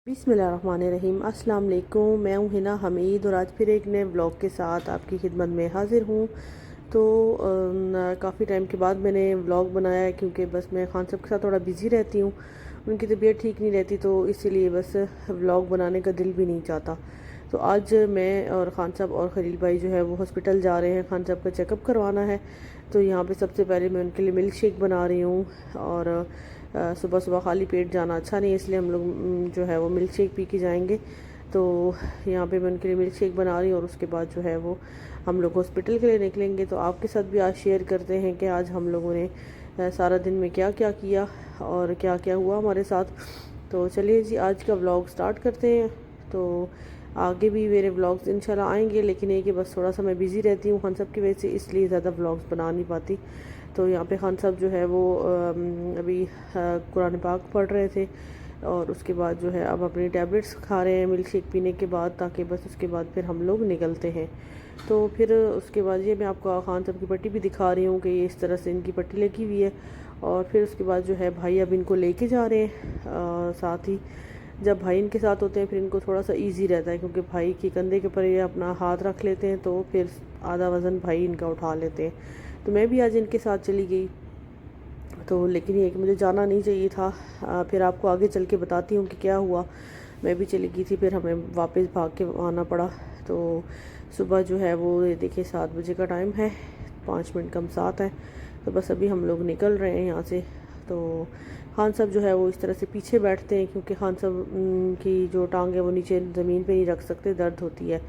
बिस्मिल्लाहिर्रहमानिर्रहीम। अस्सलाम वालेकुम। मैं हूँ हिना हमीद और आज फिर एक नए ब्लॉग के साथ आपकी खिदमत में हाज़िर हूँ। तो काफ़ी टाइम के बाद मैंने ब्लॉग बनाया है क्योंकि बस मैं खान साहब के साथ थोड़ा बिज़ी रहती हूँ। उनकी तबीयत ठीक नहीं रहती तो इसीलिए बस ब्लॉग बनाने का दिल भी नहीं चाहता। तो आज मैं और खान साहब और खलील भाई जो है वो हॉस्पिटल जा रहे हैं, खान साहब का चेकअप करवाना है। तो यहाँ पे सबसे पहले मैं उनके लिए मिल्क शेक बना रही हूँ और सुबह सुबह खाली पेट जाना अच्छा नहीं, इसलिए हम लोग जो है वो मिल्क शेक पी के जाएंगे। तो यहाँ पे मैं उनके लिए मिल्क शेक बना रही हूँ और उसके बाद जो है वो हम लोग हॉस्पिटल के लिए निकलेंगे। तो आपके साथ भी आज शेयर करते हैं कि आज हम लोगों ने सारा दिन में क्या क्या किया और क्या क्या हुआ हमारे साथ। तो चलिए जी, आज का व्लॉग स्टार्ट करते हैं। तो आगे भी मेरे व्लॉग्स इंशाल्लाह आएंगे, लेकिन ये कि बस थोड़ा सा मैं बिज़ी रहती हूँ खान साहब की वजह से, इसलिए ज़्यादा व्लॉग्स बना नहीं पाती। तो यहाँ पे खान साहब जो है वो अभी कुरान पाक पढ़ रहे थे और उसके बाद जो है अब अपनी टैबलेट्स खा रहे हैं मिल्क शेक पीने के बाद, ताकि बस उसके बाद फिर हम लोग निकलते हैं। तो फिर उसके बाद ये मैं आपको खान साहब की पट्टी भी दिखा रही हूँ कि ये इस तरह से इनकी पट्टी लगी हुई है। और फिर उसके बाद जो है भाई अब इनको लेके जा रहे हैं। साथ ही जब भाई इनके साथ होते हैं फिर इनको थोड़ा सा इजी रहता है, क्योंकि भाई के कंधे के ऊपर ये अपना हाथ रख लेते हैं तो फिर आधा वज़न भाई इनका उठा लेते हैं। तो मैं भी आज इनके साथ चली गई, तो लेकिन ये कि मुझे जाना नहीं चाहिए था। फिर आपको आगे चल के बताती हूँ कि क्या हुआ। मैं भी चली गई थी, फिर हमें वापस भाग के आना पड़ा। तो सुबह जो है वो ये देखिए 7 बजे का टाइम है, 5 मिनट कम 7 है। तो बस अभी हम लोग निकल रहे हैं यहाँ से। तो खान साहब जो है वो इस तरह से पीछे बैठते हैं, क्योंकि खान साहब की जो टांग है वो नीचे ज़मीन पे नहीं रख सकते, दर्द होती है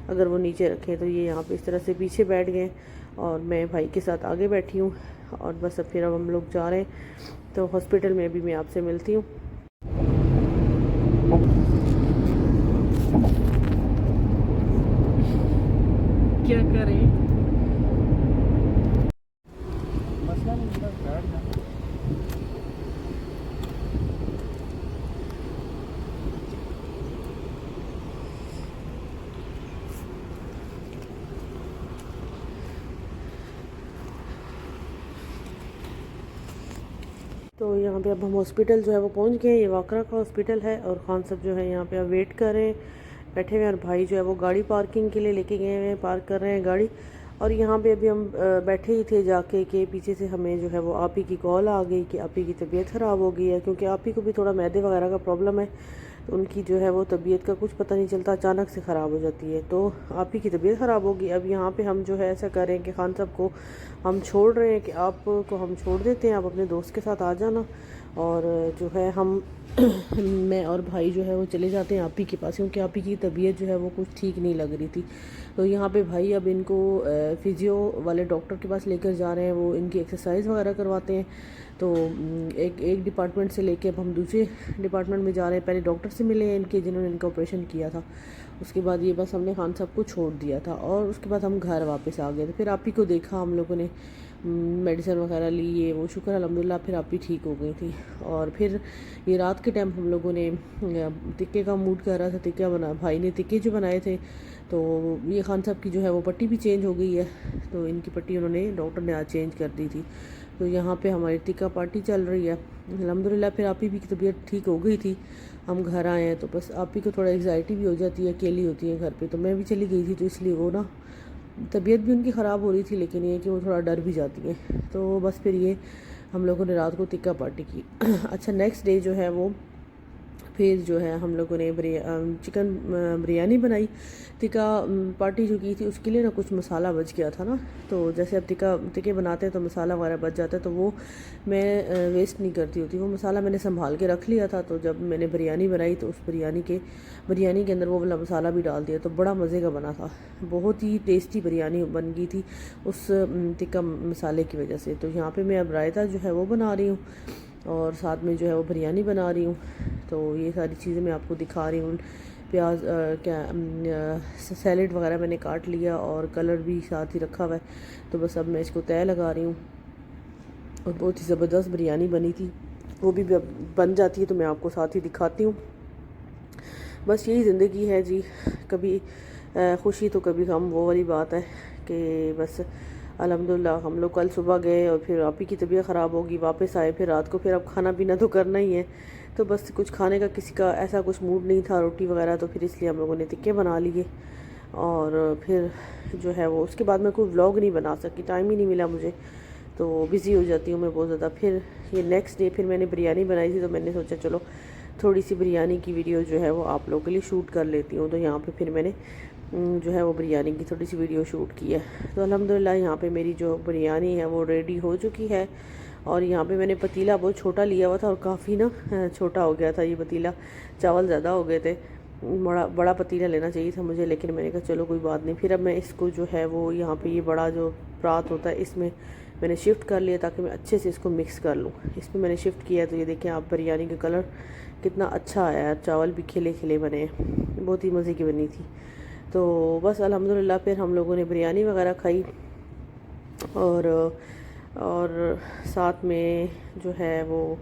अगर वो नीचे रखें। तो ये यहाँ पे इस तरह से पीछे बैठ गए और मैं भाई के साथ आगे बैठी हूँ। और बस अब हम लोग जा रहे हैं। तो हॉस्पिटल में भी मैं आपसे मिलती हूँ। क्या करें। तो यहाँ पे अब हम हॉस्पिटल जो है वो पहुँच गए। ये वाकरा का हॉस्पिटल है और खान साहब जो है यहाँ पे अब वेट कर रहे हैं, बैठे हुए हैं। और भाई जो है वो गाड़ी पार्किंग के लिए लेके गए हुए हैं, पार्क कर रहे हैं गाड़ी। और यहाँ पे अभी हम बैठे ही थे जाके कि पीछे से हमें जो है वो आप ही की कॉल आ गई कि आप ही की तबीयत ख़राब हो गई है, क्योंकि आप ही को भी थोड़ा मैदे वगैरह का प्रॉब्लम है। तो उनकी जो है वो तबीयत का कुछ पता नहीं चलता, अचानक से ख़राब हो जाती है। तो आप ही की तबीयत ख़राब होगी। अब यहाँ पे हम जो है ऐसा कर रहे हैं कि खान साहब को हम छोड़ रहे हैं कि आपको हम छोड़ देते हैं, आप अपने दोस्त के साथ आ जाना। और जो है हम मैं और भाई जो है वो चले जाते हैं आप ही के पास, क्योंकि आप ही की तबीयत जो है वो कुछ ठीक नहीं लग रही थी। तो यहाँ पे भाई अब इनको फिजियो वाले डॉक्टर के पास लेकर जा रहे हैं, वो इनकी एक्सरसाइज वगैरह करवाते हैं। तो एक डिपार्टमेंट से लेके अब हम दूसरे डिपार्टमेंट में जा रहे हैं। पहले डॉक्टर से मिले हैं इनके, जिन्होंने इनका ऑपरेशन किया था। उसके बाद ये बस हमने खान साहब को छोड़ दिया था और उसके बाद हम घर वापस आ गए थे। फिर आप ही को देखा हम लोगों ने, मेडिसिन वगैरह ली, ये वो शुक्र अल्हम्दुलिल्लाह फिर आप ही ठीक हो गई थी। और फिर ये रात के टाइम हम लोगों ने टिक्के का मूड कर रहा था, टिक्का बना, भाई ने टिक्के जो बनाए थे। तो ये खान साहब की जो है वो पट्टी भी चेंज हो गई है, तो इनकी पट्टी उन्होंने डॉक्टर ने आज चेंज कर दी थी। तो यहाँ पे हमारी टिक्का पार्टी चल रही है अल्हम्दुलिल्लाह। फिर आप ही की तबीयत ठीक हो गई थी, हम घर आए हैं। तो बस आप ही को थोड़ा एग्जाइटी भी हो जाती है, अकेली होती है घर पे। तो मैं भी चली गई थी, तो इसलिए वो ना तबीयत भी उनकी ख़राब हो रही थी, लेकिन ये कि वो थोड़ा डर भी जाती है। तो बस फिर ये हम लोगों ने रात को टिक्का पार्टी की। अच्छा, नेक्स्ट डे जो है वो फिर जो है हम लोगों ने चिकन बिरयानी बनाई। टिक्का पार्टी जो की थी उसके लिए ना कुछ मसाला बच गया था ना, तो जैसे अब टिक्के बनाते हैं तो मसाला वगैरह बच जाता है, तो वो मैं वेस्ट नहीं करती होती, वो मसाला मैंने संभाल के रख लिया था। तो जब मैंने बिरयानी बनाई तो उस बिरयानी के अंदर वो वाला मसाला भी डाल दिया, तो बड़ा मज़े का बना था। बहुत ही टेस्टी बिरयानी बन गई थी उस टिक्का मसाले की वजह से। तो यहाँ पे मैं अब रायता जो है वो बना रही हूँ और साथ में जो है वो बिरयानी बना रही हूँ। तो ये सारी चीज़ें मैं आपको दिखा रही हूँ। प्याज सैलेड वगैरह मैंने काट लिया और कलर भी साथ ही रखा हुआ है। तो बस अब मैं इसको तय लगा रही हूँ। और बहुत ही ज़बरदस्त बिरयानी बनी थी, वो भी बन जाती है तो मैं आपको साथ ही दिखाती हूँ। बस यही ज़िंदगी है जी, कभी खुशी तो कभी गम, वो वाली बात है कि बस अल्हम्दुलिल्लाह हम लोग कल सुबह गए और फिर आप ही की तबीयत ख़राब होगी, वापस आए, फिर रात को फिर अब खाना पीना तो करना ही है। تو بس کچھ کھانے کا کسی کا ایسا کچھ موڈ نہیں تھا روٹی وغیرہ، تو پھر اس لیے ہم لوگوں نے ٹکے بنا لیے، اور پھر جو ہے وہ اس کے بعد میں کوئی ولاگ نہیں بنا سکی، ٹائم ہی نہیں ملا مجھے، تو بزی ہو جاتی ہوں میں بہت زیادہ۔ پھر یہ نیکسٹ ڈے پھر میں نے بریانی بنائی تھی، تو میں نے سوچا چلو تھوڑی سی بریانی کی ویڈیو جو ہے وہ آپ لوگوں کے لیے شوٹ کر لیتی ہوں، تو یہاں پہ پھر میں نے جو ہے وہ بریانی کی تھوڑی سی ویڈیو شوٹ کی ہے۔ تو الحمدللہ یہاں پہ میری جو بریانی ہے وہ ریڈی ہو چکی ہے، اور یہاں پہ میں نے پتیلا بہت چھوٹا لیا ہوا تھا، اور کافی نا چھوٹا ہو گیا تھا یہ پتیلا، چاول زیادہ ہو گئے تھے، بڑا پتیلا لینا چاہیے تھا مجھے، لیکن میں نے کہا چلو کوئی بات نہیں۔ پھر اب میں اس کو جو ہے وہ یہاں پہ یہ بڑا جو پرات ہوتا ہے اس میں نے شفٹ کر لیا، تاکہ میں اچھے سے اس کو مکس کر لوں۔ اس میں نے شفٹ کیا ہے، تو یہ دیکھیں آپ بریانی کا کلر کتنا اچھا آیا ہے، چاول بھی کھلے کھلے بنے ہیں، بہت ہی مزے کی بنی تھی۔ تو بس الحمدللہ پھر ہم لوگوں نے بریانی وغیرہ کھائی، اور ساتھ میں جو ہے وہ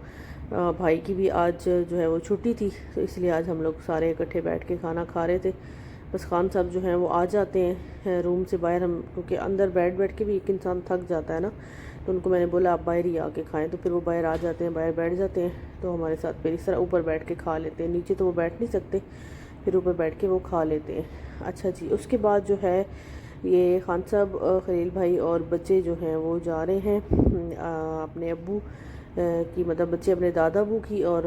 بھائی کی بھی آج جو ہے وہ چھٹی تھی، تو اس لیے آج ہم لوگ سارے اکٹھے بیٹھ کے کھانا کھا رہے تھے۔ بس خان صاحب جو ہیں وہ آ جاتے ہیں روم سے باہر، ہم کیونکہ اندر بیٹھ کے بھی ایک انسان تھک جاتا ہے نا، تو ان کو میں نے بولا آپ باہر ہی آ کے کھائیں، تو پھر وہ باہر آ جاتے ہیں، باہر بیٹھ جاتے ہیں، تو ہمارے ساتھ پھر اس طرح اوپر بیٹھ کے کھا لیتے ہیں، نیچے تو وہ بیٹھ نہیں سکتے، پھر اوپر بیٹھ کے وہ کھا لیتے ہیں۔ اچھا جی، اس کے بعد جو ہے یہ خان صاحب، خلیل بھائی اور بچے جو ہیں وہ جا رہے ہیں اپنے ابو کی، مطلب بچے اپنے دادا ابو کی، اور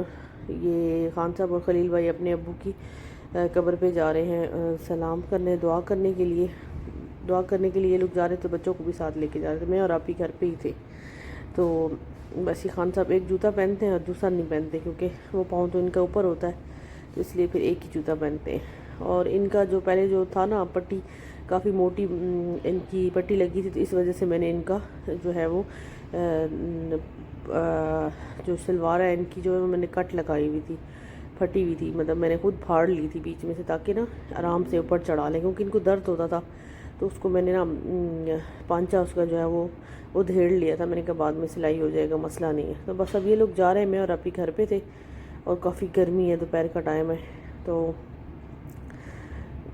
یہ خان صاحب اور خلیل بھائی اپنے ابو کی قبر پہ جا رہے ہیں سلام کرنے، دعا کرنے کے لیے یہ لوگ جا رہے تھے، بچوں کو بھی ساتھ لے کے جا رہے تھے، میں اور آپ ہی گھر پہ ہی تھے۔ تو بس یہ خان صاحب ایک جوتا پہنتے ہیں اور دوسرا نہیں پہنتے، کیونکہ وہ پاؤں تو ان کا اوپر ہوتا ہے، تو اس لیے پھر ایک ہی جوتا پہنتے ہیں۔ اور ان کا جو پہلے جو تھا نا پٹی، کافی موٹی ان کی پٹی لگی تھی، تو اس وجہ سے میں نے ان کا جو ہے وہ جو شلوار ہے ان کی جو ہے میں نے کٹ لگائی ہوئی تھی، پھٹی ہوئی تھی، مطلب میں نے خود پھاڑ لی تھی بیچ میں سے، تاکہ نا آرام سے اوپر چڑھا لیں، کیونکہ ان کو درد ہوتا تھا، تو اس کو میں نے نا پانچا اس کا جو ہے وہ دھیڑ لیا تھا، میں نے کہا بعد میں سلائی ہو جائے گا، مسئلہ نہیں ہے۔ تو بس اب یہ لوگ جا رہے ہیں، میں اور اپنی گھر پہ تھے، اور کافی گرمی ہے، دوپہر کا ٹائم ہے، تو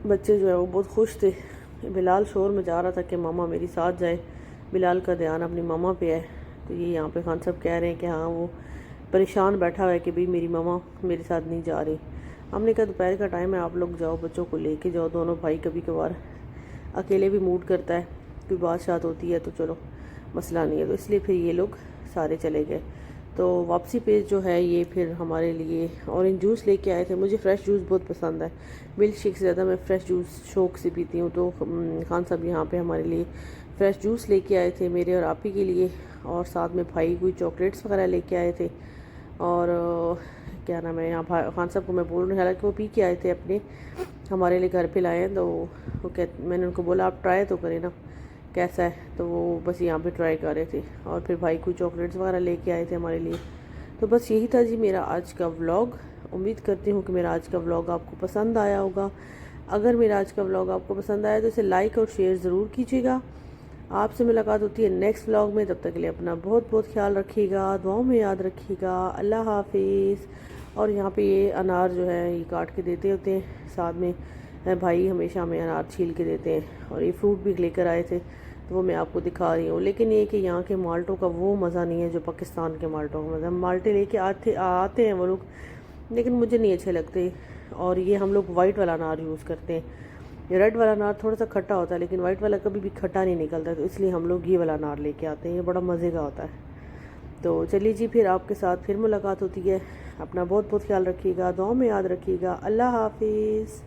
بچے جو ہے وہ بہت خوش تھے۔ بلال شور مچا رہا تھا کہ ماما میری ساتھ جائے، بلال کا دھیان اپنی ماما پہ ہے، تو یہ یہاں پہ خان صاحب کہہ رہے ہیں کہ ہاں وہ پریشان بیٹھا ہوا ہے کہ بھئی میری ماما میرے ساتھ نہیں جا رہی۔ ہم نے کہا دوپہر کا ٹائم ہے، آپ لوگ جاؤ، بچوں کو لے کے جاؤ، دونوں بھائی، کبھی کبھار اکیلے بھی موڈ کرتا ہے، کوئی بات شات ہوتی ہے تو چلو مسئلہ نہیں ہے، تو اس لیے پھر یہ لوگ سارے چلے گئے۔ تو واپسی پہ جو ہے یہ پھر ہمارے لیے اورنج جوس لے کے آئے تھے، مجھے فریش جوس بہت پسند ہے، ملک شیک سے زیادہ میں فریش جوس شوق سے پیتی ہوں، تو خان صاحب یہاں پہ ہمارے لیے فریش جوس لے کے آئے تھے میرے اور آپی کے لیے، اور ساتھ میں بھائی کوئی چاکلیٹس وغیرہ لے کے آئے تھے، اور کیا نام ہے، یہاں خان صاحب کو میں بول رہی ہوں، حالانکہ وہ پی کے آئے تھے اپنے، ہمارے لیے گھر پہ لائے ہیں، تو وہ میں نے ان کو بولا آپ ٹرائی تو کریں نا کیسا ہے، تو وہ بس یہاں پہ ٹرائی کر رہے تھے، اور پھر بھائی کوئی چاکلیٹس وغیرہ لے کے آئے تھے ہمارے لیے۔ تو بس یہی تھا جی میرا آج کا ولاگ، امید کرتی ہوں کہ میرا آج کا ولاگ آپ کو پسند آیا ہوگا۔ اگر میرا آج کا ولاگ آپ کو پسند آیا تو اسے لائک اور شیئر ضرور کیجیے گا۔ آپ سے ملاقات ہوتی ہے نیکسٹ ولاگ میں، تب تک کے لیے اپنا بہت بہت خیال رکھیے گا، دعاؤں میں یاد رکھیے گا، اللہ حافظ۔ اور یہاں پہ یہ انار جو ہے یہ کاٹ کے دیتے ہوتے ہیں، ساتھ میں بھائی ہمیشہ ہمیں انار چھیل کے دیتے ہیں، اور یہ فروٹ بھی لے کر آئے تھے، تو وہ میں آپ کو دکھا رہی ہوں، لیکن یہ کہ یہاں کے مالٹوں کا وہ مزہ نہیں ہے جو پاکستان کے مالٹوں کا مزہ۔ مالٹے لے کے آتے ہیں وہ لوگ، لیکن مجھے نہیں اچھے لگتے، اور یہ ہم لوگ وائٹ والا انار یوز کرتے ہیں، یہ ریڈ والا انار تھوڑا سا کھٹا ہوتا ہے، لیکن وائٹ والا کبھی بھی کھٹا نہیں نکلتا، تو اس لیے ہم لوگ یہ والا انار لے کے آتے ہیں، یہ بڑا مزے کا ہوتا ہے۔ تو چلیے جی، پھر آپ کے ساتھ پھر ملاقات ہوتی ہے، اپنا بہت بہت خیال رکھیے گا، دعاؤں میں یاد رکھیے گا، اللہ حافظ۔